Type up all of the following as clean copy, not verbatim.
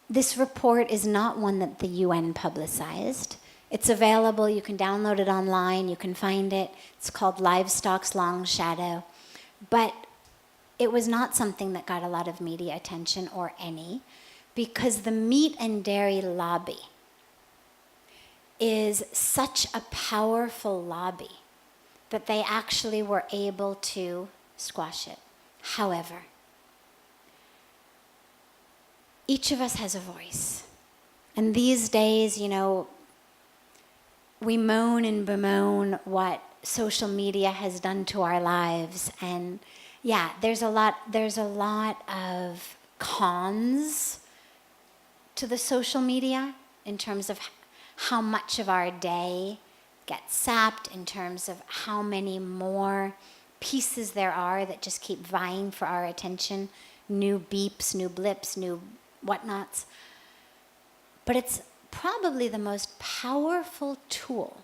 This report is not one that the UN publicized. It's available, you can download it online, you can find it. It's called Livestock's Long Shadow. But it was not something that got a lot of media attention, or any, because the meat and dairy lobby is such a powerful lobby that they actually were able to squash it. However, each of us has a voice. And these days, we moan and bemoan what social media has done to our lives. And yeah, there's a lot of cons to the social media in terms of how much of our day gets sapped, in terms of how many more pieces there are that just keep vying for our attention, new beeps, new blips, new whatnots. But it's probably the most powerful tool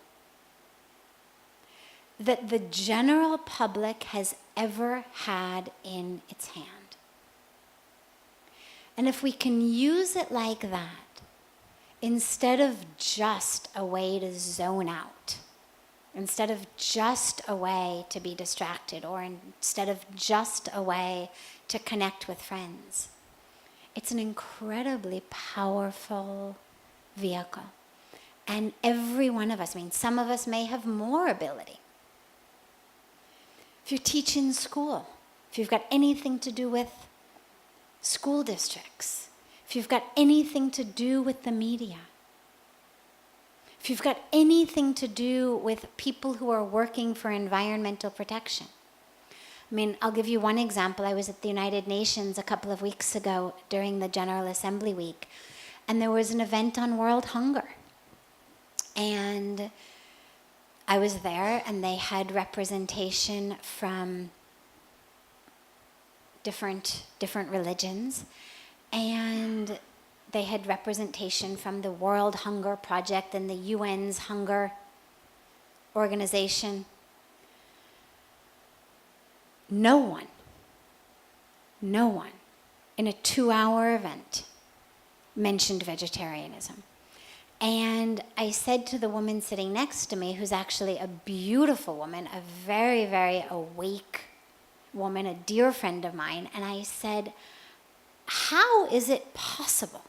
that the general public has ever had in its hand. And if we can use it like that, instead of just a way to zone out, instead of just a way to be distracted, or instead of just a way to connect with friends, it's an incredibly powerful vehicle. And every one of us, some of us may have more ability. If you're teaching school, if you've got anything to do with school districts, if you've got anything to do with the media, if you've got anything to do with people who are working for environmental protection. I'll give you one example. I was at the United Nations a couple of weeks ago during the General Assembly Week, and there was an event on world hunger. And I was there, and they had representation from different religions, and they had representation from the World Hunger Project and the UN's hunger organization. No one in a 2-hour event mentioned vegetarianism. And I said to the woman sitting next to me, who's actually a beautiful woman, a very, very awake woman, a dear friend of mine, and I said, how is it possible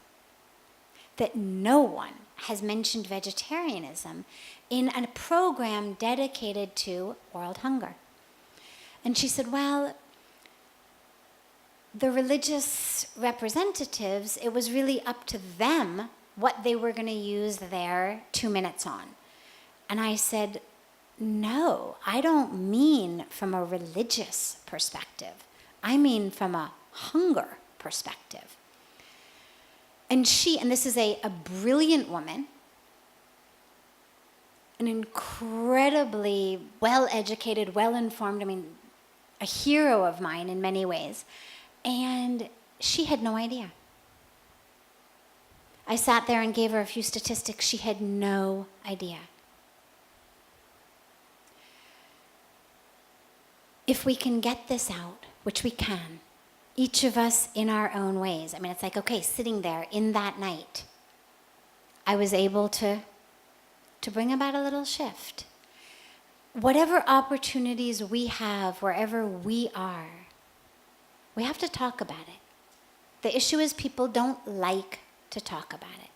that no one has mentioned vegetarianism in a program dedicated to world hunger? And she said, well, the religious representatives, it was really up to them what they were going to use their 2 minutes on. And I said, no, I don't mean from a religious perspective. I mean from a hunger perspective. And this is a brilliant woman, an incredibly well-educated, well-informed, a hero of mine in many ways. And she had no idea. I sat there and gave her a few statistics. She had no idea. If we can get this out, which we can, each of us in our own ways. It's like, okay, sitting there in that night, I was able to bring about a little shift. Whatever opportunities we have, wherever we are, we have to talk about it. The issue is people don't like to talk about it.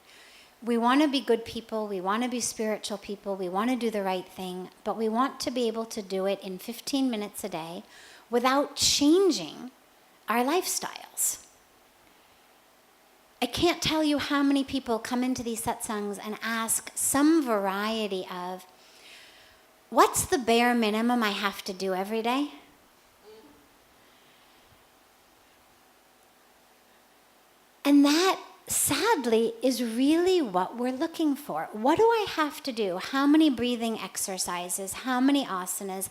We want to be good people, we want to be spiritual people, we want to do the right thing, but we want to be able to do it in 15 minutes a day without changing our lifestyles. I can't tell you how many people come into these satsangs and ask some variety of, what's the bare minimum I have to do every day? And that, sadly, is really what we're looking for. What do I have to do? How many breathing exercises? How many asanas?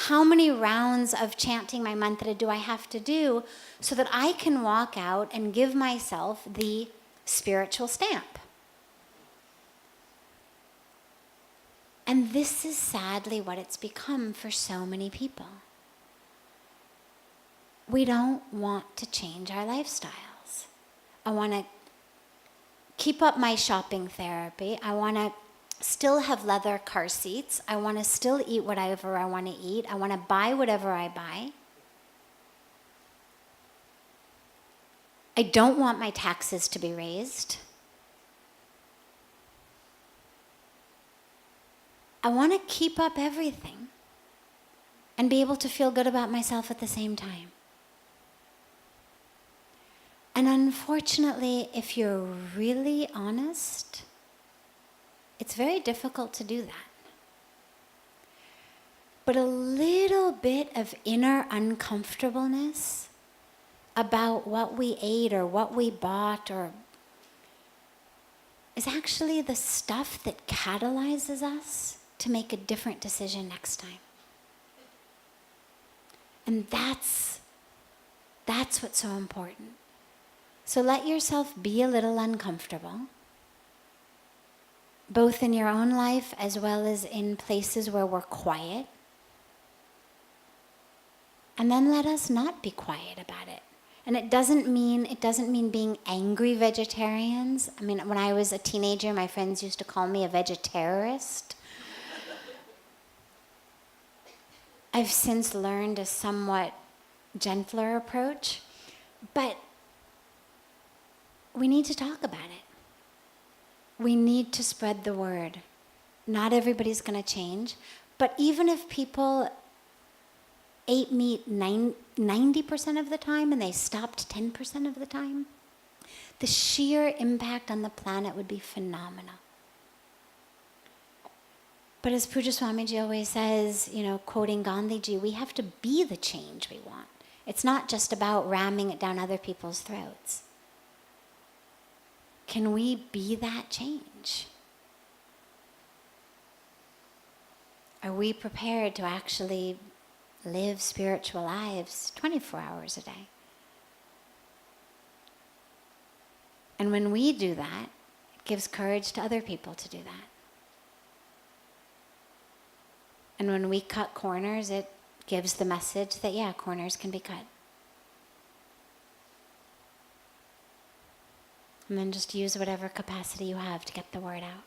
How many rounds of chanting my mantra do I have to do so that I can walk out and give myself the spiritual stamp? And this is sadly what it's become for so many people. we don't want to change our lifestyles. I want to keep up my shopping therapy. I want to still have leather car seats. I want to still eat whatever I want to eat. I want to buy whatever I buy. I don't want my taxes to be raised. I want to keep up everything and be able to feel good about myself at the same time. And unfortunately, if you're really honest, it's very difficult to do that. But a little bit of inner uncomfortableness about what we ate or what we bought or is actually the stuff that catalyzes us to make a different decision next time. And that's what's so important. So let yourself be a little uncomfortable, both in your own life as well as in places where we're quiet. And then let us not be quiet about it. And it doesn't mean being angry vegetarians. I mean, when I was a teenager, my friends used to call me a vegetarist. I've since learned a somewhat gentler approach, but we need to talk about it. We need to spread the word. Not everybody's going to change, but even if people ate meat 90% of the time and they stopped 10% of the time, the sheer impact on the planet would be phenomenal. But as Pujya Swamiji always says, quoting Gandhiji, we have to be the change we want. It's not just about ramming it down other people's throats. Can we be that change? Are we prepared to actually live spiritual lives 24 hours a day? And when we do that, it gives courage to other people to do that. And when we cut corners, it gives the message that, yeah, corners can be cut. And then just use whatever capacity you have to get the word out.